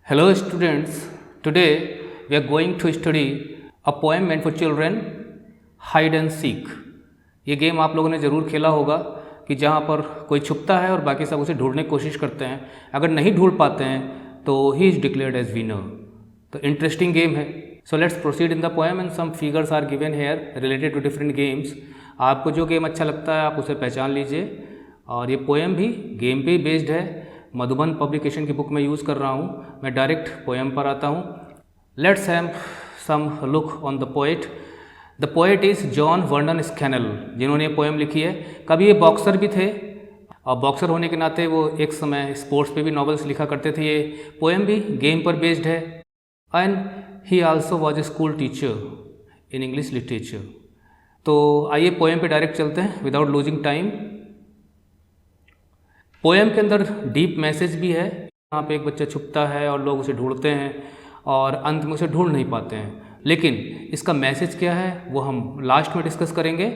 Hello students, today we are going to study a poem meant for children, hide and seek। ये game आप लोगों ने ज़रूर खेला होगा कि जहाँ पर कोई छुपता है और बाकी सब उसे ढूंढने की कोशिश करते हैं। अगर नहीं ढूंढ पाते हैं तो he is declared as winner. तो इंटरेस्टिंग गेम है। So let's proceed in the poem and some figures are given here related to different games. आपको जो गेम अच्छा लगता है आप उसे पहचान लीजिए। और ये पोएम भी गेम पे ही बेस्ड है। मधुबन पब्लिकेशन की बुक में यूज़ कर रहा हूँ। मैं डायरेक्ट पोएम पर आता हूँ। Let's have some look on the poet. The poet is John Vernon Scannell, जिन्होंने ये पोएम लिखी है। कभी ये बॉक्सर भी थे और बॉक्सर होने के नाते वो एक समय स्पोर्ट्स पे भी नॉवेल्स लिखा करते थे। ये पोएम भी गेम पर बेस्ड है। And he also was a school teacher in English literature. तो आइए पोएम पे डायरेक्ट चलते हैं विदाउट लूजिंग टाइम। पोएम के अंदर डीप मैसेज भी है। यहाँ पे एक बच्चा छुपता है और लोग उसे ढूंढते हैं और अंत में उसे ढूंढ नहीं पाते हैं। लेकिन इसका मैसेज क्या है वो हम लास्ट में डिस्कस करेंगे।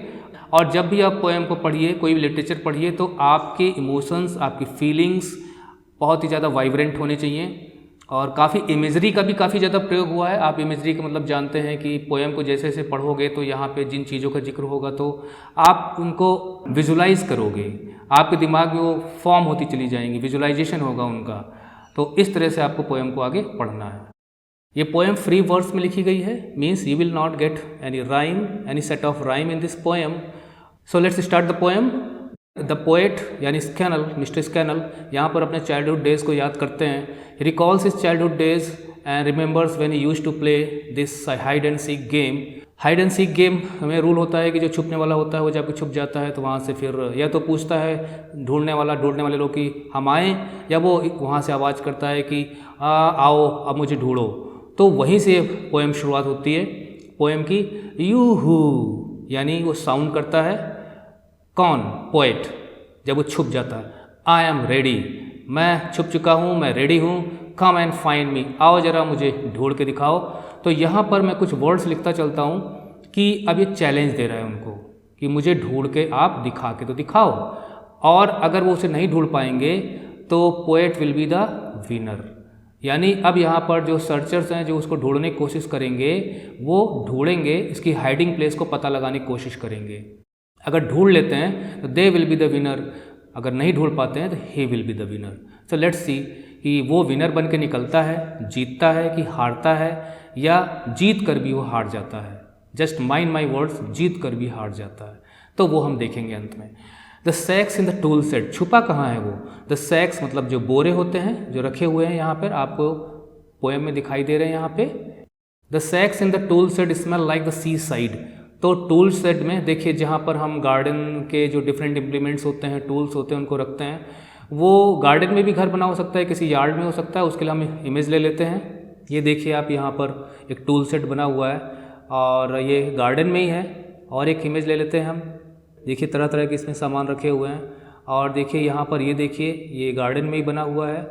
और जब भी आप पोएम को पढ़िए, कोई भी लिटरेचर पढ़िए, तो आपके इमोशंस, आपकी फीलिंग्स बहुत ही ज़्यादा वाइब्रेंट होने चाहिए। और काफ़ी इमेजरी का भी काफ़ी ज़्यादा प्रयोग हुआ है। आप इमेजरी का मतलब जानते हैं कि पोएम को जैसे जैसे पढ़ोगे तो यहाँ पे जिन चीज़ों का जिक्र होगा तो आप उनको विजुलाइज करोगे। आपके दिमाग में वो फॉर्म होती चली जाएंगी, विजुलाइजेशन होगा उनका। तो इस तरह से आपको पोएम को आगे पढ़ना है। ये पोएम फ्री वर्ड्स में लिखी गई है, means you will not get any rhyme, any set of rhyme in this poem. So let's start the poem. The poet यानी स्कैनल, मिस्टर स्कैनल, यहाँ पर अपने चाइल्डहुड डेज़ को याद करते हैं। Recalls his childhood days and remembers when he used to play this hide and seek game. Hide and seek game में rule होता है कि जो छुपने वाला होता है वो जब छुप जाता है तो वहाँ से फिर या तो पूछता है ढूंढने वाले लोग कि हम आएँ, या वो वहाँ से आवाज़ करता है कि आओ अब मुझे ढूंढो। तो वहीं से पोएम शुरुआत होती है पोएम की। यू हू यानी वो साउंड करता है कौन? पोएट, जब वो छुप जाता है। आई एम रेडी, मैं छुप चुका हूँ, मैं रेडी हूँ। कम एंड फाइंड मी, आओ ज़रा मुझे ढूंढ के दिखाओ। तो यहाँ पर मैं कुछ वर्ड्स लिखता चलता हूँ कि अब ये चैलेंज दे रहा है उनको कि मुझे ढूंढ के आप दिखा के तो दिखाओ। और अगर वो उसे नहीं ढूंढ पाएंगे तो poet will be the winner. यानी अब यहाँ पर जो सर्चर्स हैं जो उसको ढूंढने की कोशिश करेंगे वो ढूंढेंगे, इसकी हाइडिंग प्लेस को पता लगाने की कोशिश करेंगे। अगर ढूंढ लेते हैं तो they will be the winner, अगर नहीं ढूंढ पाते हैं तो he will be the winner. So let's see कि वो विनर बन के निकलता है, जीतता है कि हारता है, या जीत कर भी वो हार जाता है। जस्ट माइंड माई वर्ड्स, जीत कर भी हार जाता है। तो वो हम देखेंगे अंत में। The sacks in the tool set, छुपा कहाँ है वो? द सैक्स मतलब जो बोरे होते हैं जो रखे हुए हैं यहाँ पर, आपको पोएम में दिखाई दे रहे हैं यहाँ पे। The sacks in the tool set smell like the sea side. तो टूल सेट में देखिए जहाँ पर हम गार्डन के जो डिफरेंट इम्प्लीमेंट्स होते हैं, टूल्स होते हैं, उनको रखते हैं। वो गार्डन में भी घर बना हो सकता है, किसी यार्ड में हो सकता है। उसके लिए हम इमेज ले लेते हैं। ये देखिए आप यहाँ पर एक टूल सेट बना हुआ है और ये गार्डन में ही है। और एक इमेज ले लेते हैं हम। देखिए तरह तरह के इसमें सामान रखे हुए हैं। और देखिए यहाँ पर ये देखिए ये गार्डन में ही बना हुआ है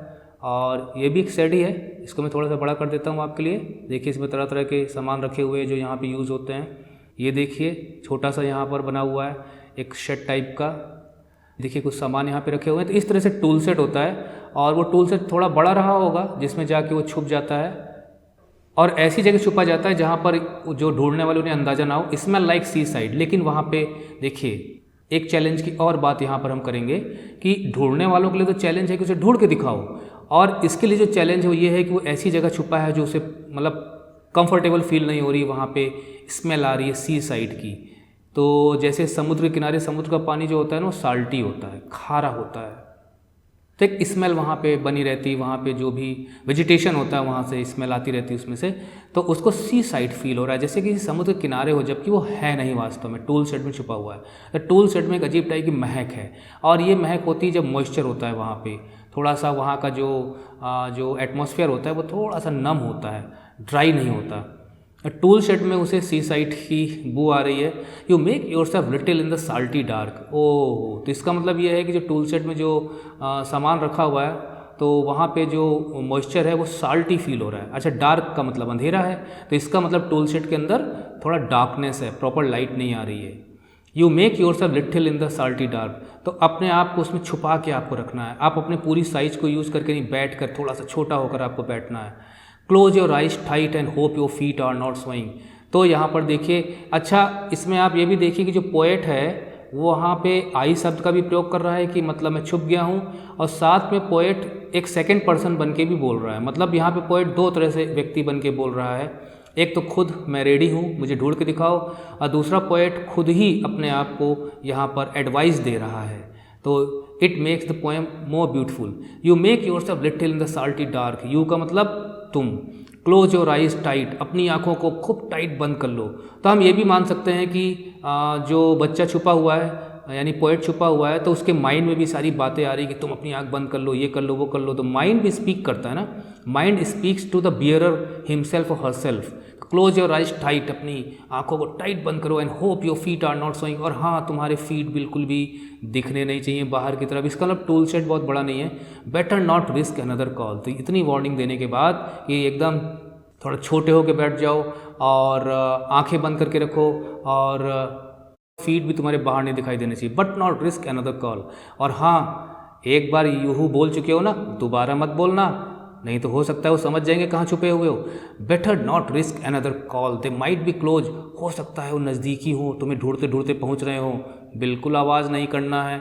और ये भी एक सेट ही है। इसको मैं थोड़ा सा बड़ा कर देता हूँ आपके लिए। देखिए इसमें तरह तरह के सामान रखे हुए हैं जो यहाँ पर यूज़ होते हैं। ये देखिए छोटा सा यहाँ पर बना हुआ है एक शेड टाइप का। देखिए कुछ सामान यहाँ पे रखे हुए हैं। तो इस तरह से टूल सेट होता है और वो टूल सेट थोड़ा बड़ा रहा होगा जिसमें जाके वो छुप जाता है और ऐसी जगह छुपा जाता है जहाँ पर जो ढूंढने वाले उन्हें अंदाजा ना हो। स्मेल लाइक सी साइड। लेकिन वहाँ पे देखिए एक चैलेंज की और बात यहाँ पर हम करेंगे कि ढूंढने वालों के लिए तो चैलेंज है कि उसे ढूंढ के दिखाओ, और इसके लिए जो चैलेंज है वो ये है कि वो ऐसी जगह छुपा है जो उसे मतलब कंफर्टेबल फील नहीं हो रही, वहाँ पे स्मेल आ रही है सी साइड की। तो जैसे समुद्र के किनारे समुद्र का पानी जो होता है ना वो साल्टी होता है, खारा होता है। तो एक स्मेल वहाँ पे बनी रहती है, वहाँ पे जो भी वेजिटेशन होता है वहाँ से स्मेल आती रहती है उसमें से। तो उसको सी साइड फील हो रहा है, जैसे कि समुद्र के किनारे हो, जबकि वो है नहीं वास्तव में, टूल सेट में छुपा हुआ है। तो टूल सेट में एक अजीब टाइप की महक है और ये महक होती है जब मॉइस्चर होता है वहाँ पे। थोड़ा सा वहाँ का जो एटमॉस्फेयर होता है वो थोड़ा सा नम होता है, ड्राई नहीं होता। टूल शेड में उसे सी साइड की बू आ रही है। You make yourself little in the salty dark. Oh, तो इसका मतलब ये है कि जो टूल शेड में जो सामान रखा हुआ है तो वहाँ पे जो मॉइस्चर है वो साल्टी फील हो रहा है। अच्छा, डार्क का मतलब अंधेरा है, तो इसका मतलब टूल शेड के अंदर थोड़ा डार्कनेस है, प्रॉपर लाइट नहीं आ रही है। You make yourself little in the salty dark, तो अपने आप को उसमें छुपा के आपको रखना है। आप अपने पूरी साइज को यूज़ करके नहीं, बैठ कर थोड़ा सा छोटा होकर आपको बैठना है। Close your eyes tight and hope your feet are not swing. तो यहाँ पर देखिए, अच्छा इसमें आप ये भी देखिए कि जो पोएट है वो वहाँ पे आई शब्द का भी प्रयोग कर रहा है कि मतलब मैं छुप गया हूँ, और साथ में पोएट एक सेकंड पर्सन बन के भी बोल रहा है। मतलब यहाँ पे पोएट दो तरह से व्यक्ति बन के बोल रहा है, एक तो खुद मैं रेडी हूँ मुझे ढूंढ के दिखाओ, और दूसरा पोएट खुद ही अपने आप को यहाँ पर एडवाइस दे रहा है। तो it makes the poem more beautiful. You make yourself little in the salty dark, you का मतलब तुम। क्लोज योर आइज टाइट, अपनी आँखों को खूब टाइट बंद कर लो। तो हम ये भी मान सकते हैं कि जो बच्चा छुपा हुआ है यानी पोएट छुपा हुआ है, तो उसके माइंड में भी सारी बातें आ रही कि तुम अपनी आँख बंद कर लो, ये कर लो, वो कर लो। तो माइंड भी स्पीक करता है ना, mind speaks to the bearer himself और herself. Close your eyes tight, अपनी आँखों को टाइट बंद करो, and hope your feet are not showing, और हाँ तुम्हारे फीट बिल्कुल भी दिखने नहीं चाहिए बाहर की तरफ। इसका मतलब टूल सेट बहुत बड़ा नहीं है। Better not risk another call, तो इतनी वार्निंग देने के बाद कि एकदम थोड़ा छोटे होकर बैठ जाओ और आंखें बंद करके रखो, और फीट भी तुम्हारे बाहर नहीं दिखाई देने चाहिए। But not risk another call, और हाँ एक बार यूहू बोल चुके हो ना, दोबारा मत बोलना, नहीं तो हो सकता है वो समझ जाएंगे कहाँ छुपे हुए हो। Better not risk another call, they might be close, हो सकता है वो नज़दीकी हो, तुम्हें ढूंढते ढूंढते पहुँच रहे हो, बिल्कुल आवाज़ नहीं करना है।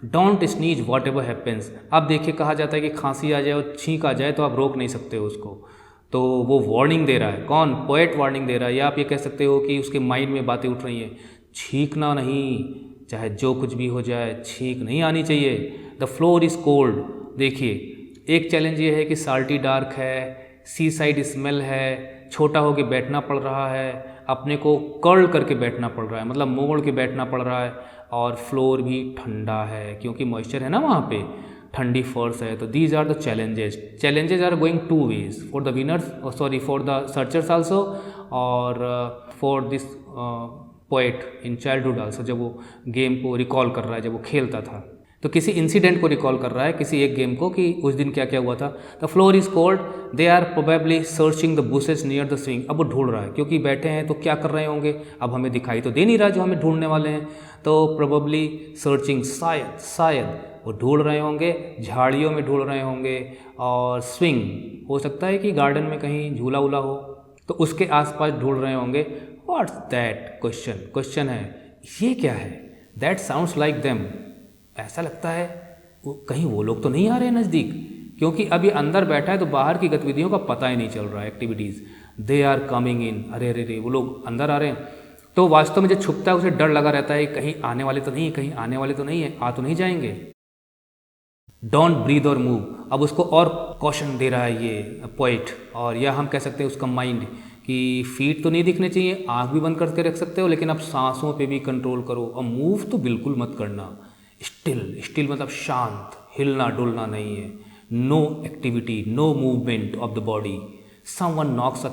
Don't sneeze what ever happens, अब देखिए कहा जाता है कि खांसी आ जाए और छींक आ जाए तो आप रोक नहीं सकते हो उसको, तो वो वार्निंग दे रहा है। कौन? पोएट वार्निंग दे रहा है। या आप ये कह सकते हो कि उसके माइंड में बातें उठ रही हैं, छींकना नहीं, चाहे जो कुछ भी हो जाए छींक नहीं आनी चाहिए। द फ्लोर इज़ कोल्ड, देखिए एक चैलेंज ये है कि साल्टी डार्क है, सी साइड स्मेल है, छोटा होके बैठना पड़ रहा है, अपने को कर्ल करके बैठना पड़ रहा है, मतलब मोड़ के बैठना पड़ रहा है, और फ्लोर भी ठंडा है क्योंकि मॉइस्चर है ना वहाँ पे, ठंडी फर्श है। तो these are the challenges. Challenges are going to wage, for the winners, sorry for the searchers also, और for this poet in childhood also, जब वो गेम को रिकॉल कर रहा है, जब वो खेलता था, तो किसी इंसिडेंट को रिकॉल कर रहा है, किसी एक गेम को, कि उस दिन क्या क्या हुआ था। The floor is cold, they are probably searching the bushes near the swing, अब वो ढूंढ रहा है क्योंकि बैठे हैं तो क्या कर रहे होंगे, अब हमें दिखाई तो दे नहीं रहा जो हमें ढूंढने वाले हैं, तो प्रोबेबली सर्चिंग, शायद वो ढूंढ रहे होंगे, झाड़ियों में ढूंढ रहे होंगे, और स्विंग हो सकता है कि गार्डन में कहीं झूला वूला हो तो उसके आसपास ढूंढ रहे होंगे। व्हाट्स दैट, क्वेश्चन है ये क्या है। दैट साउंड्स लाइक देम, ऐसा लगता है कहीं वो लोग तो नहीं आ रहे हैं नज़दीक, क्योंकि अभी अंदर बैठा है तो बाहर की गतिविधियों का पता ही नहीं चल रहा है, activities. They are coming in, अरे अरे रे वो लोग अंदर आ रहे हैं। तो वास्तव में जो छुपता है उसे डर लगा रहता है कहीं आने वाले तो नहीं है, कहीं आने वाले तो नहीं है, आ तो नहीं जाएंगे। डोंट ब्रीद और मूव, अब उसको और कॉशन दे रहा है ये पोइट, और या हम कह सकते हैं उसका माइंड, कि फीट तो नहीं दिखने चाहिए, आँख भी बंद करके रख सकते हो, लेकिन अब सांसों पे भी कंट्रोल करो, और मूव तो बिल्कुल मत करना। स्टिल मतलब शांत, हिलना डुलना नहीं है। No activity, no movement of the body. Someone knocks a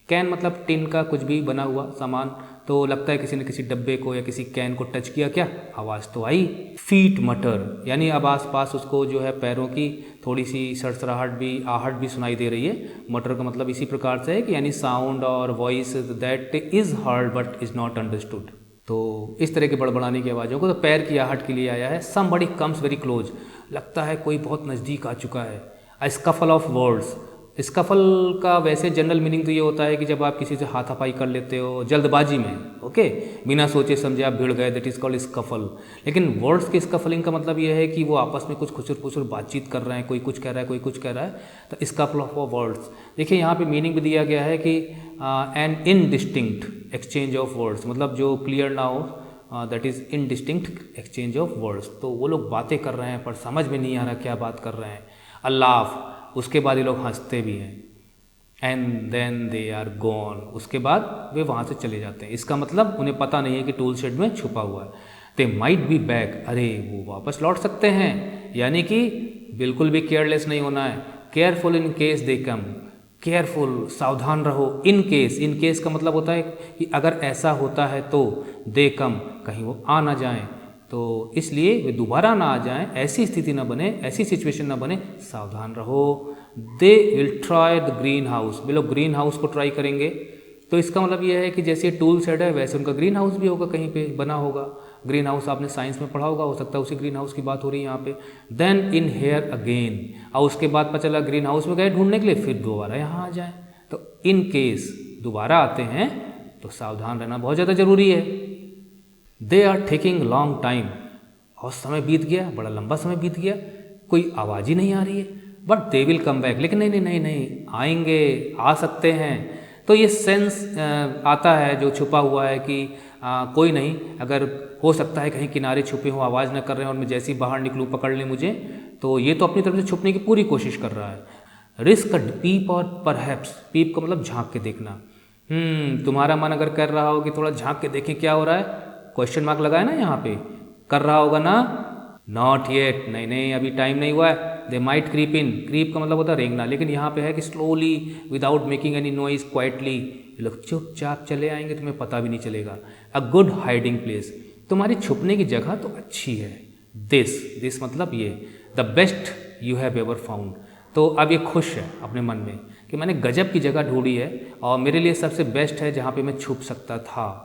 can मतलब टिन का कुछ भी बना हुआ सामान, तो लगता है किसी ने किसी डब्बे को या किसी कैन को टच किया, क्या आवाज़ तो आई। फीट मटर, यानी अब आसपास उसको जो है पैरों की थोड़ी सी सरसराहट भी, आहट भी सुनाई दे रही है। मटर का मतलब इसी प्रकार से है कि यानी साउंड और voice that is heard but is not understood, तो इस तरह के बड़बड़ाने की आवाज़ों को तो पैर की आहट के लिए आया है। समबडी कम्स वेरी क्लोज, लगता है कोई बहुत नज़दीक आ चुका है। अ स्कफल ऑफ वर्ड्स, स्कफल का वैसे जनरल मीनिंग तो ये होता है कि जब आप किसी से हाथापाई कर लेते हो जल्दबाजी में, ओके, बिना सोचे समझे आप भिड़ गए, दैट इज़ कॉल्ड स्कफल। लेकिन वर्ड्स के स्कफलिंग का मतलब ये है कि वो आपस में कुछ खुचर पुचर बातचीत कर रहे हैं, कोई कुछ कह रहा है, कोई कुछ कह रहा है, तो स्कफल ऑफ वर्ड्स। देखिए यहाँ पे मीनिंग भी दिया गया है कि an indistinct exchange of words, मतलब जो क्लियर ना हो, that is indistinct exchange of words. तो वो लोग बातें कर रहे हैं पर समझ में नहीं आ रहा क्या बात कर रहे हैं। अ लाफ, उसके बाद ये लोग हंसते भी हैं। And then they are gone, उसके बाद वे वहाँ से चले जाते हैं। इसका मतलब उन्हें पता नहीं है कि टूल शेड में छुपा हुआ है। दे माइट बी बैक, अरे वो वापस लौट सकते हैं, यानी कि बिल्कुल भी केयरलेस नहीं होना है। Careful in case they come, careful सावधान रहो। इन केस का मतलब होता है कि अगर ऐसा होता है तो, दे कम कहीं वो आ ना जाएं, तो इसलिए वे दोबारा ना आ जाएं, ऐसी स्थिति ना बने, ऐसी सिचुएशन ना बने, सावधान रहो। They will try the green house, वे लोग ग्रीन हाउस को ट्राई करेंगे। तो इसका मतलब ये है कि जैसे टूल सेट है वैसे उनका ग्रीन हाउस भी होगा, कहीं पे बना होगा। ग्रीन हाउस आपने साइंस में पढ़ा होगा, हो सकता है उसी ग्रीन हाउस की बात हो रही है यहाँ पे। देन इन हेयर अगेन, और उसके बाद पता चला ग्रीन हाउस में गए ढूंढने के लिए, फिर दोबारा यहाँ आ जाए। तो इन केस दोबारा आते हैं तो सावधान रहना बहुत ज़्यादा ज़रूरी है। They are taking long time, और समय बीत गया, बड़ा लंबा समय बीत गया, कोई आवाज़ ही नहीं आ रही है। But they will come back, लेकिन नहीं नहीं नहीं नहीं आएंगे, आ सकते हैं। तो ये सेंस आता है जो छुपा हुआ है कि कोई नहीं, अगर हो सकता है कहीं किनारे छुपे हों, आवाज़ न कर रहे हैं, और मैं जैसे ही बाहर निकलूँ पकड़ लें मुझे, तो ये तो अपनी तरफ से छुपने की पूरी कोशिश कर रहा है। रिस्क पीप और परहैप्स, पीप का मतलब झांक के देखना। तुम्हारा मन अगर कर रहा हो कि थोड़ा झांक के देखें क्या हो रहा है, क्वेश्चन मार्क लगाए ना यहाँ पे, कर रहा होगा ना, नॉट येट, नहीं नहीं अभी टाइम नहीं हुआ है। They might creep in, creep का मतलब होता है रेंगना, लेकिन यहाँ पे है कि slowly without making any noise quietly, ये लोग चुपचाप चले आएंगे, तुम्हें पता भी नहीं चलेगा। अ गुड हाइडिंग प्लेस, तुम्हारी छुपने की जगह तो अच्छी है। दिस मतलब ये, the best you have ever found. तो अब ये खुश है अपने मन में कि मैंने गजब की जगह ढूंढी है और मेरे लिए सबसे बेस्ट है जहाँ पे मैं छुप सकता था।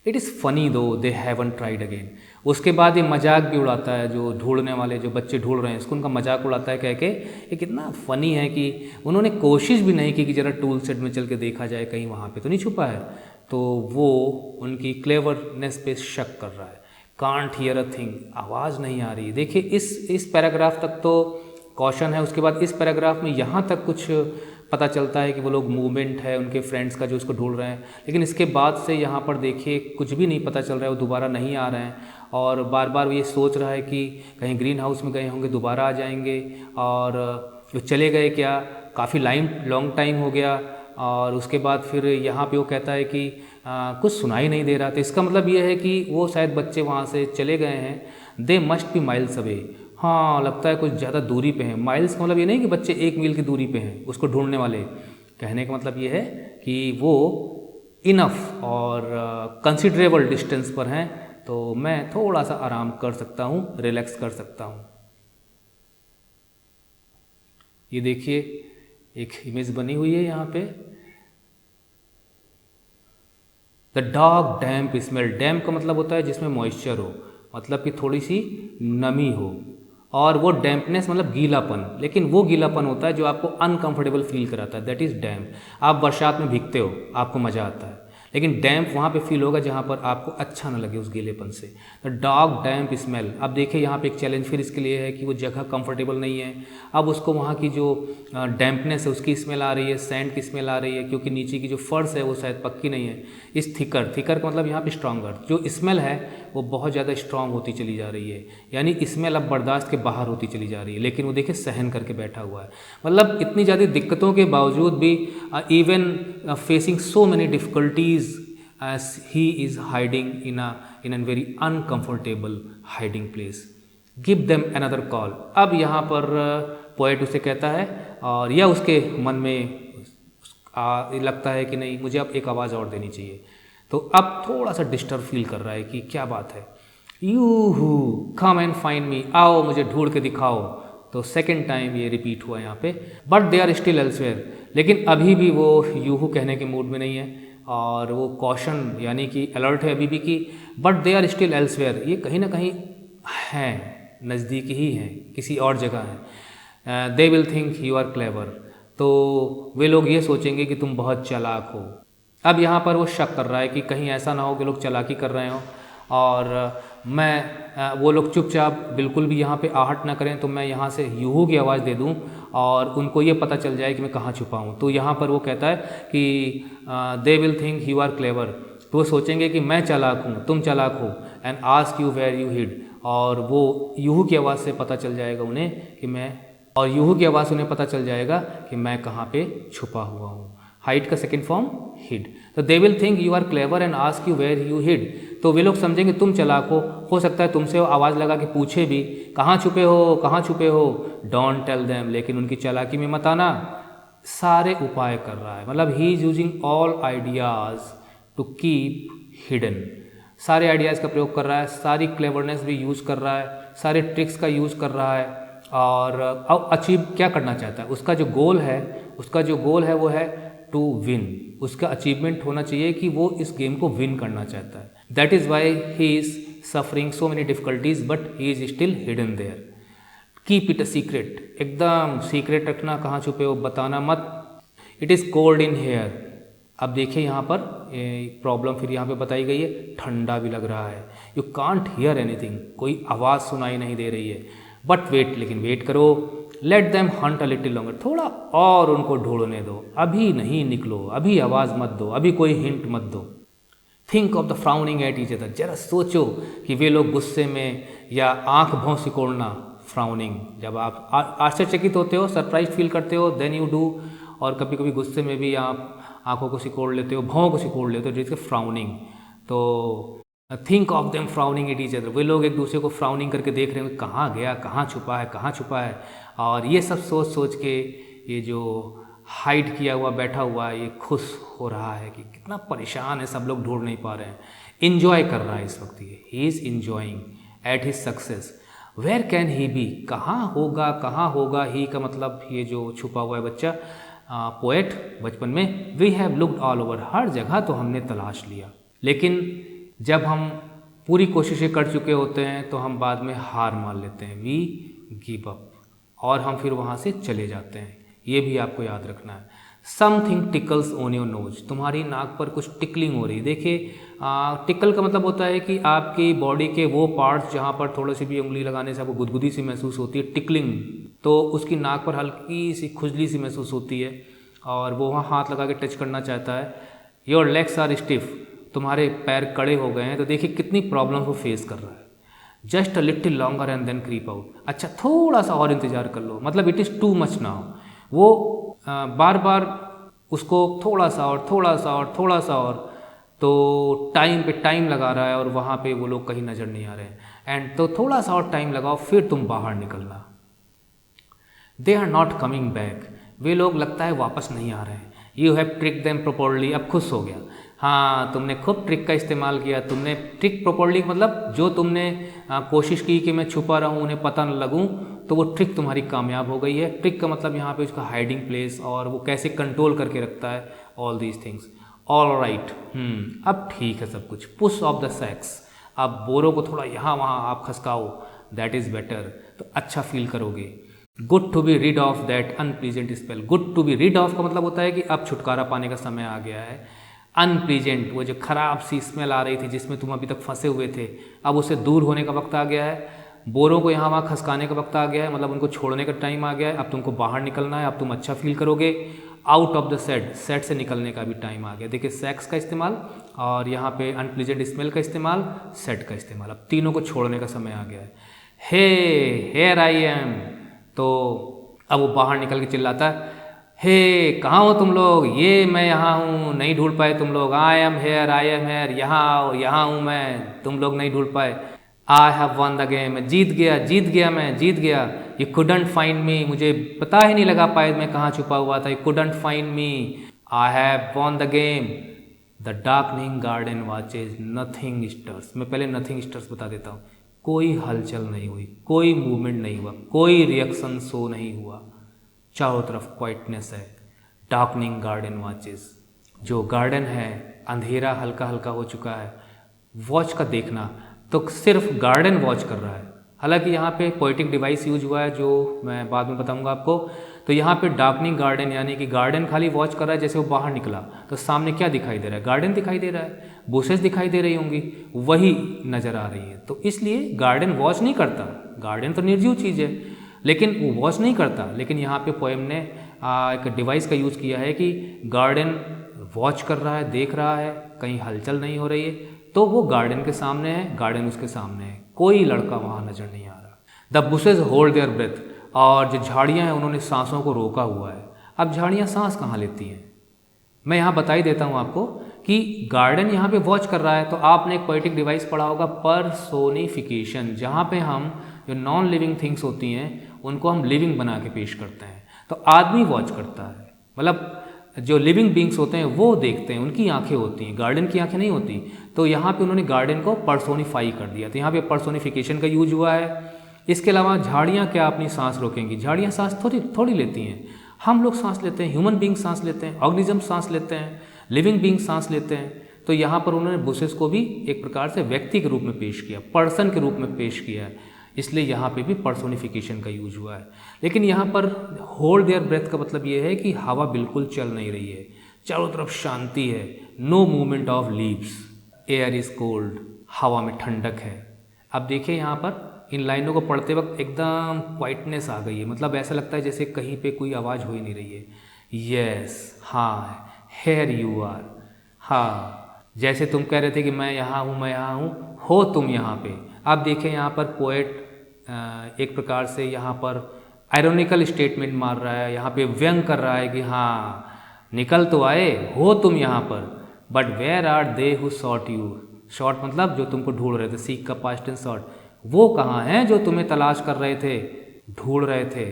इट इज़ फनी दो दे हैवन ट्राइड अगेन। उसके बाद ये मजाक भी उड़ाता है, जो ढूंढने वाले जो बच्चे ढूंढ रहे हैं इसको, उनका मजाक उड़ाता है कह के ये कितना फ़नी है कि उन्होंने कोशिश भी नहीं की कि ज़रा टूल सेट में चल के देखा जाए कहीं वहाँ पे तो नहीं छुपा है। तो वो उनकी क्लेवरनेस पे शक कर रहा है। कांट हियर अ थिंग, आवाज़ नहीं आ रही। देखिए इस पैराग्राफ तक तो कॉशन है, उसके बाद इस पैराग्राफ में यहाँ तक कुछ पता चलता है कि वो लोग मूवमेंट है उनके फ्रेंड्स का जो उसको ढूंढ रहे हैं, लेकिन इसके बाद से यहाँ पर देखिए कुछ भी नहीं पता चल रहा है, वो दोबारा नहीं आ रहे हैं और बार बार वो ये सोच रहा है कि कहीं ग्रीन हाउस में गए होंगे, दोबारा आ जाएंगे, और वो चले गए क्या, काफ़ी लॉन्ग टाइम हो गया। और उसके बाद फिर यहाँ पे वो कहता है कि कुछ सुनाई नहीं दे रहा। तो इसका मतलब ये है कि वो शायद बच्चे वहाँ से चले गए हैं। They must be miles away, हाँ लगता है कुछ ज़्यादा दूरी पे हैं। माइल्स का मतलब ये नहीं कि बच्चे 1 मील की दूरी पे हैं उसको ढूंढने वाले, कहने का मतलब ये है कि वो इनफ और कंसिडरेबल डिस्टेंस पर हैं, तो मैं थोड़ा सा आराम कर सकता हूँ, रिलैक्स कर सकता हूँ। ये देखिए एक इमेज बनी हुई है यहाँ पे। द डार्क डैम्प स्मेल, डैम्प का मतलब होता है जिसमें मॉइस्चर हो, मतलब कि थोड़ी सी नमी हो, और वो डैम्पनेस मतलब गीलापन, लेकिन वो गीलापन होता है जो आपको अनकंफर्टेबल फील कराता है, दैट इज़ डैम्प। आप बरसात में भीगते हो, आपको मज़ा आता है, लेकिन डैम्प वहाँ पे फील होगा जहाँ पर आपको अच्छा ना लगे उस गीलेपन से। द डार्क डैम्प स्मेल, अब देखिए यहाँ पे एक चैलेंज फिर इसके लिए है कि वो जगह कंफर्टेबल नहीं है। अब उसको वहाँ की जो डैम्पनेस है उसकी स्मेल आ रही है, सैंड की स्मेल आ रही है, क्योंकि नीचे की जो फर्श है वो शायद पक्की नहीं है। इस थिकर का मतलब यहाँ पे स्ट्रॉन्गर, जो स्मेल है वो बहुत ज़्यादा स्ट्रॉन्ग होती चली जा रही है, यानी स्मेल अब बर्दाश्त के बाहर होती चली जा रही है, लेकिन वो देखिए सहन करके बैठा हुआ है। मतलब इतनी ज़्यादा दिक्कतों के बावजूद भी even facing so many difficulties as he is hiding in a very uncomfortable hiding place. Give them another call. अब यहाँ पर पोएट उसे कहता है, और यह उसके मन में लगता है कि नहीं मुझे अब एक आवाज़ और देनी चाहिए। तो अब थोड़ा सा डिस्टर्ब फील कर रहा है कि क्या बात है। यूहू कम एंड फाइंड मी, आओ मुझे ढूंढ के दिखाओ। तो सेकेंड टाइम ये रिपीट हुआ यहाँ पे। But they are still elsewhere, लेकिन अभी भी वो यूहू कहने के मूड में नहीं है और वो कॉशन यानी कि अलर्ट है अभी भी कि but they are still elsewhere, ये कहीं ना कहीं हैं, नज़दीक ही हैं, किसी और जगह हैं। They will think you are clever, तो वे लोग ये सोचेंगे कि तुम बहुत चालाक हो। अब यहाँ पर वो शक कर रहा है कि कहीं ऐसा ना हो कि लोग चालाकी कर रहे हों और वो लोग चुपचाप बिल्कुल भी यहाँ पे आहट ना करें, तो मैं यहाँ से यूहू की आवाज़ दे दूँ और उनको ये पता चल जाए कि मैं कहाँ छुपा हूँ। तो यहाँ पर वो कहता है कि they will think you are clever, तो वो सोचेंगे कि मैं चालाक हूँ, तुम चालाक हो, and ask you where you hid, और वो यूहू की आवाज़ से पता चल जाएगा उन्हें कि मैं, और यूहू की आवाज़ उन्हें पता चल जाएगा कि मैं कहाँ पे छुपा हुआ हूँ। हाइड का सेकेंड फॉर्म हिड। तो they will think you are clever and ask you where you hid, तो वे लोग समझेंगे तुम चालाक हो सकता है तुमसे आवाज़ लगा के पूछे भी कहाँ छुपे हो, कहाँ छुपे हो। डोंट टेल देम, लेकिन उनकी चालाकी में मत आना। सारे उपाय कर रहा है, मतलब he is using all ideas to keep hidden, सारे आइडियाज़ का प्रयोग कर रहा है, सारी क्लेवरनेस भी यूज़ कर रहा है, सारे ट्रिक्स का यूज़ कर रहा है। और अब अचीव क्या करना चाहता है, उसका जो गोल है वो है टू विन, उसका अचीवमेंट होना चाहिए कि वो इस गेम को विन करना चाहता है। That is why he is suffering so many difficulties but he is still hidden there. Keep it a secret, एकदम सीक्रेट रखना, कहाँ छुपे हो बताना मत। It is cold in here. अब देखिए यहाँ पर प्रॉब्लम फिर यहाँ पे बताई गई है, ठंडा भी लग रहा है। यू कांट हियर एनीथिंग, कोई आवाज़ सुनाई नहीं दे रही है। बट वेट, लेकिन वेट करो। लेट देम हंट अ लिटिल लॉन्गर, थोड़ा और उनको ढूंढने दो, अभी नहीं निकलो, अभी आवाज़ मत दो, अभी कोई हिंट मत दो। Think of the frowning at each other, जरा सोचो कि वे लोग गुस्से में या आंख भौं सिकोड़ना, फ्राउनिंग, जब आप आश्चर्यचकित होते हो, सरप्राइज फील करते हो, देन यू डू। और कभी कभी गुस्से में भी आप आंखों को सिकोड़ लेते हो, भौं को सिकोड़ लेते हो, जिसके फ्राउनिंग। तो think of them frowning at each other, वे लोग एक दूसरे को फ्राउनिंग करके देख रहे हैं, कहाँ गया, कहाँ छुपा है, कहाँ छुपा है। और ये सब सोच सोच के ये जो हाइड किया हुआ बैठा हुआ है, ये खुश हो रहा है कि कितना परेशान है, सब लोग ढूंढ नहीं पा रहे हैं। इन्जॉय कर रहा है इस वक्त, ये he is enjoying at his success. Where can he be, कहाँ होगा। ही का मतलब ये जो छुपा हुआ है बच्चा, पोएट बचपन में। We have looked all over, हर जगह तो हमने तलाश लिया, लेकिन जब हम पूरी कोशिशें कर चुके होते हैं तो हम बाद में हार मान लेते हैं, वी गिव अप, और हम फिर वहाँ से चले जाते हैं। ये भी आपको याद रखना है। Something tickles on your nose, तुम्हारी नाक पर कुछ टिकलिंग हो रही है। देखिए टिकल का मतलब होता है कि आपकी बॉडी के वो पार्ट्स जहाँ पर थोड़ी सी भी उंगली लगाने से आपको गुदगुदी सी महसूस होती है, टिकलिंग, तो उसकी नाक पर हल्की सी खुजली सी महसूस होती है और वो वहाँ हाथ लगा के टच करना चाहता है। योर लेग्स आर स्टिफ, तुम्हारे पैर कड़े हो गए हैं। तो देखिए कितनी प्रॉब्लम को फेस कर रहा है। Just a little longer and then creep out, अच्छा थोड़ा सा और इंतजार कर लो, मतलब it is too much now. वो बार बार उसको थोड़ा सा और, तो टाइम पे टाइम लगा रहा है और वहाँ पे वो लोग कहीं नज़र नहीं आ रहे हैं। एंड तो थोड़ा सा और टाइम लगाओ, फिर तुम बाहर निकलना। They are not coming back, वे लोग लगता है वापस नहीं आ रहे हैं। You have trick them properly, अब खुश हो गया, हाँ तुमने खूब ट्रिक का इस्तेमाल किया। तुमने ट्रिक प्रॉपरली मतलब जो तुमने कोशिश की कि मैं छुपा रहूँ, उन्हें पता न लगूँ, तो वो ट्रिक तुम्हारी कामयाब हो गई है। ट्रिक का मतलब यहाँ पे उसका हाइडिंग प्लेस और वो कैसे कंट्रोल करके रखता है, all these things. All right, अब ठीक है सब कुछ। पुश ऑफ द सैक्स, अब बोरों को थोड़ा यहाँ वहाँ आप खसकाओ, दैट इज़ बेटर, तो अच्छा फील करोगे। Good to be rid of that unpleasant spell, good to be rid of का मतलब होता है कि अब छुटकारा पाने का समय आ गया है। अनप्लीजेंट, वो जो खराब सी स्मेल आ रही थी जिसमें तुम अभी तक फंसे हुए थे, अब उससे दूर होने का वक्त आ गया है। बोरों को यहाँ वहाँ खसकाने का वक्त आ गया है, मतलब उनको छोड़ने का टाइम आ गया है। अब तुमको बाहर निकलना है, अब तुम अच्छा फील करोगे। Out of the set, set से निकलने का भी टाइम आ गया। देखिए सेक्स का इस्तेमाल और यहाँ पे अनप्लीजेंट स्मेल का इस्तेमाल, सेट का इस्तेमाल, अब तीनों को छोड़ने का समय आ गया है। हे हेयर आई एम, तो अब वो बाहर निकल के चिल्लाता है, हे कहाँ हो तुम लोग, ये मैं यहाँ हूँ, नहीं ढूंढ पाए तुम लोग। आई एम हेयर, यहाँ आओ, यहाँ हूँ मैं, तुम लोग नहीं ढूंढ पाए। I have one the game, मैं जीत गया, मैं जीत गया। यू कुडंट फाइंड मी, मुझे पता ही नहीं लगा पाए मैं कहाँ छुपा हुआ था। You couldn't find me, I have won the game. The darkening garden watches, nothing stirs. मैं पहले नथिंग स्टर्स बता देता हूँ। कोई हलचल नहीं हुई, कोई मूवमेंट नहीं हुआ, कोई रिएक्शन शो नहीं हुआ, चारों तरफ क्वाइटनेस है। डार्कनिंग गार्डन वॉचेस, जो गार्डन है अंधेरा हल्का हल्का हो चुका है। वॉच का देखना, तो सिर्फ गार्डन वॉच कर रहा है। हालांकि यहाँ पे पोएटिक डिवाइस यूज हुआ है जो मैं बाद में बताऊंगा आपको। तो यहाँ पे डार्कनिंग गार्डन यानी कि गार्डन खाली वॉच कर रहा है। जैसे वो बाहर निकला तो सामने क्या दिखाई दे रहा है, गार्डन दिखाई दे रहा है, बुशेस दिखाई दे रही होंगी, वही नज़र आ रही है। तो इसलिए गार्डन वॉच नहीं करता, गार्डन तो निर्जीव चीज़ है लेकिन वो वॉच नहीं करता। लेकिन यहाँ पे पोएम ने एक डिवाइस का यूज़ किया है कि गार्डन वॉच कर रहा है, देख रहा है, कहीं हलचल नहीं हो रही है, तो वो गार्डन के सामने है, गार्डन उसके सामने है, कोई लड़का वहाँ नज़र नहीं आ रहा। The bushes hold their breath, और जो झाड़ियाँ हैं उन्होंने सांसों को रोका हुआ है। अब झाड़ियाँ सांस कहाँ लेती हैं, मैं यहाँ बता ही देता हूँ आपको कि गार्डन यहाँ पे वॉच कर रहा है। तो आपने एक पोएटिक डिवाइस पढ़ा होगा, पर्सोनिफिकेशन, जहाँ पे हम जो नॉन लिविंग थिंग्स होती हैं उनको हम लिविंग बना के पेश करते हैं। तो आदमी वॉच करता है, मतलब जो लिविंग बींग्स होते हैं वो देखते हैं, उनकी आंखें होती हैं, गार्डन की आंखें नहीं होती। तो यहाँ पे उन्होंने गार्डन को पर्सोनिफाई कर दिया, तो यहाँ पे पर्सोनिफिकेशन का यूज हुआ है। इसके अलावा झाड़ियाँ क्या अपनी सांस रोकेंगी, झाड़ियाँ सांस थोड़ी लेती हैं। हम लोग सांस लेते हैं, ह्यूमन बींग सांस लेते हैं, ऑर्गेनिज्म सांस लेते हैं, लिविंग बींग सांस लेते हैं। तो यहाँ पर उन्होंने बुशेस को भी एक प्रकार से व्यक्ति के रूप में पेश किया, पर्सन के रूप में पेश किया है, इसलिए यहाँ पे भी पर्सोनिफिकेशन का यूज हुआ है। लेकिन यहाँ पर होल्ड देयर ब्रेथ का मतलब ये है कि हवा बिल्कुल चल नहीं रही है, चारों तरफ शांति है, no movement of leaves, air is cold, हवा में ठंडक है। अब देखिए यहाँ पर इन लाइनों को पढ़ते वक्त एकदम क्वाइटनेस आ गई है, मतलब ऐसा लगता है जैसे कहीं पे कोई आवाज़ हो ही नहीं रही है। यस, हाँ, हेयर यू आर, हाँ, जैसे तुम कह रहे थे कि मैं यहाँ हूँ, मैं यहाँ हूँ, हो तुम यहाँ पे। आप देखिए यहाँ पर पोएट एक प्रकार से यहाँ पर आयरोनिकल स्टेटमेंट मार रहा है, यहाँ पे व्यंग कर रहा है कि हाँ निकल तो आए, हो तुम यहाँ पर, but where are they who sought you. Sought मतलब जो तुमको ढूंढ रहे थे, सीक का पास्ट टेंस शॉट, वो कहाँ हैं जो तुम्हें तलाश कर रहे थे, ढूंढ रहे थे,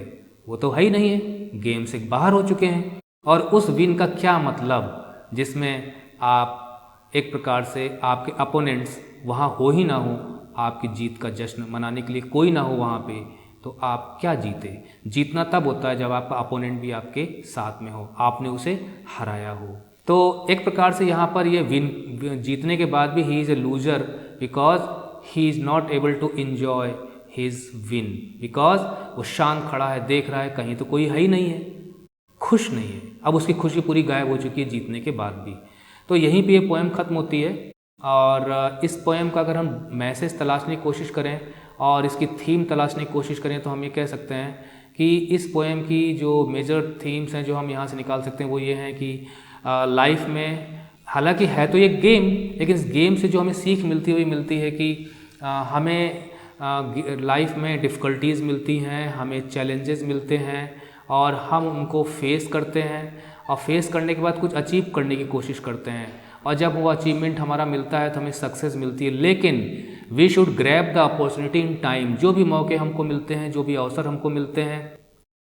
वो तो है ही नहीं है, गेम से बाहर हो चुके हैं। और उस विन का क्या मतलब, जिसमें आप एक प्रकार से आपके अपोनेंट्स वहाँ हो ही ना हो, आपकी जीत का जश्न मनाने के लिए कोई ना हो वहाँ पे, तो आप क्या जीते। जीतना तब होता है जब आपका अपोनेंट भी आपके साथ में हो, आपने उसे हराया हो। तो एक प्रकार से यहाँ पर ये विन, जीतने के बाद भी he is a loser because he is not able to enjoy his win, because वो शांत खड़ा है, देख रहा है कहीं तो कोई है ही नहीं है, खुश नहीं है। अब उसकी खुशी पूरी गायब हो चुकी है जीतने के बाद भी। तो यहीं पे ये पोएम ख़त्म होती है। और इस पोएम का अगर हम मैसेज तलाशने की कोशिश करें और इसकी थीम तलाशने की कोशिश करें तो हम ये कह सकते हैं कि इस पोएम की जो मेजर थीम्स हैं जो हम यहाँ से निकाल सकते हैं वो ये हैं कि लाइफ में, हालांकि है तो ये गेम, लेकिन इस गेम से जो हमें सीख मिलती हुई मिलती है कि हमें लाइफ में डिफ़िकल्टीज़ मिलती हैं, हमें चैलेंजेस मिलते हैं और हम उनको फेस करते हैं और फेस करने के बाद कुछ अचीव करने की कोशिश करते हैं और जब वो अचीवमेंट हमारा मिलता है तो हमें सक्सेस मिलती है। लेकिन we should grab the opportunity in time. जो भी मौके हमको मिलते हैं, जो भी अवसर हमको मिलते हैं,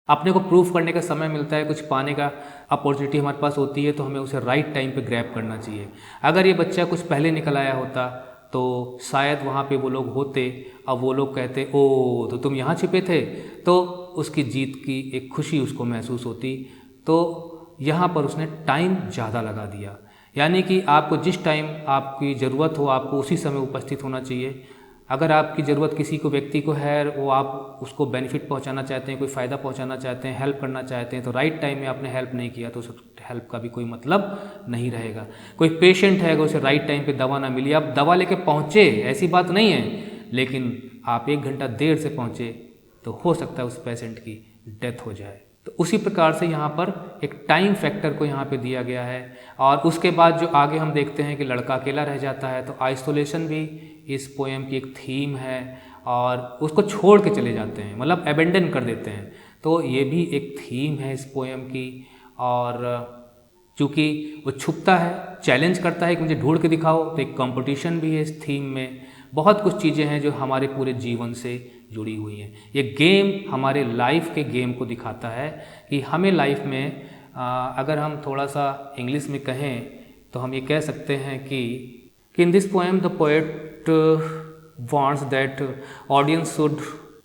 अपने को प्रूफ करने का समय मिलता है, कुछ पाने का अपॉर्चुनिटी हमारे पास होती है तो हमें उसे राइट टाइम पे ग्रैब करना चाहिए। अगर ये बच्चा कुछ पहले निकल आया होता तो शायद वहाँ पे वो लोग होते, अब वो लोग कहते ओ तो तुम यहाँ छिपे थे, तो उसकी जीत की एक खुशी उसको महसूस होती। तो यहाँ पर उसने टाइम ज़्यादा लगा दिया, यानी कि आपको जिस टाइम आपकी ज़रूरत हो आपको उसी समय उपस्थित होना चाहिए। अगर आपकी ज़रूरत किसी को, व्यक्ति को है, वो आप उसको बेनिफिट पहुंचाना चाहते हैं, कोई फ़ायदा पहुंचाना चाहते हैं, हेल्प करना चाहते हैं, तो राइट टाइम में आपने हेल्प नहीं किया तो उस हेल्प का भी कोई मतलब नहीं रहेगा। कोई पेशेंट है, अगर उसे राइट टाइम पे दवा ना मिली, आप दवा लेके पहुँचे, ऐसी बात नहीं है, लेकिन आप 1 घंटा देर से पहुँचे तो हो सकता है उस पेशेंट की डेथ हो जाए। तो उसी प्रकार से यहाँ पर एक टाइम फैक्टर को यहाँ पे दिया गया है। और उसके बाद जो आगे हम देखते हैं कि लड़का अकेला रह जाता है, तो आइसोलेशन भी इस पोएम की एक थीम है और उसको छोड़ के चले जाते हैं, मतलब एबेंडन कर देते हैं। तो ये भी एक थीम है इस पोएम की। और चूँकि वो छुपता है, चैलेंज करता है कि मुझे ढूंढ के दिखाओ, तो एक कंपटीशन भी है इस थीम में। बहुत कुछ चीज़ें हैं जो हमारे पूरे जीवन से जुड़ी हुई हैं। ये गेम हमारे लाइफ के गेम को दिखाता है कि हमें लाइफ में अगर हम थोड़ा सा इंग्लिश में कहें तो हम ये कह सकते हैं कि in this poem the poet wants that audience should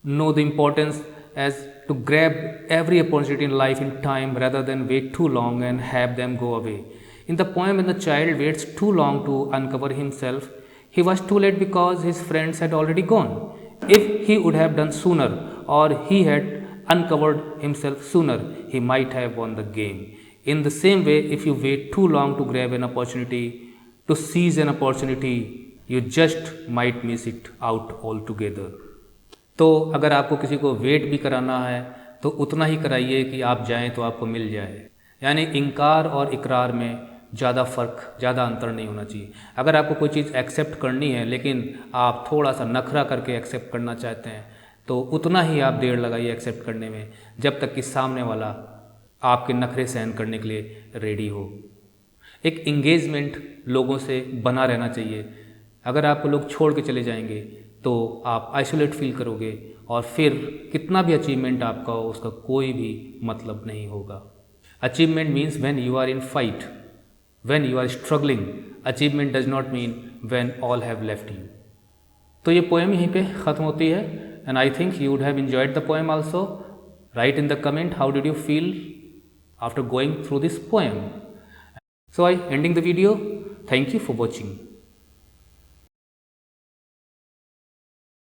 know the importance as to grab every opportunity in life in time rather than wait too long and have them go away. In the poem, when the child waits too long to uncover himself, he was too late because his friends had already gone. If he would have done sooner or he had uncovered himself sooner, he might have won the game. In the same way, if you wait too long to grab an opportunity, to seize an opportunity, you just might miss it out altogether. तो अगर आपको किसी को wait भी कराना है तो उतना ही कराइए कि आप जाएं तो आपको मिल जाए। यानी इनकार और इकरार में ज़्यादा फ़र्क, ज़्यादा अंतर नहीं होना चाहिए। अगर आपको कोई चीज़ एक्सेप्ट करनी है लेकिन आप थोड़ा सा नखरा करके एक्सेप्ट करना चाहते हैं तो उतना ही आप देर लगाइए एक्सेप्ट करने में, जब तक कि सामने वाला आपके नखरे सहन करने के लिए रेडी हो। एक इंगेजमेंट लोगों से बना रहना चाहिए। अगर आपको लोग छोड़ के चले जाएंगे तो आप आइसोलेट फील करोगे और फिर कितना भी अचीवमेंट आपका हो उसका कोई भी मतलब नहीं होगा। Achievement means when you are in fight, when you are struggling. Achievement does not mean when all have left you. तो ये पोएम यहीं पे ख़त्म होती है and I think you would have enjoyed the poem also. Write in the comment how did you feel after going through this poem. So I ending the video. Thank you for watching.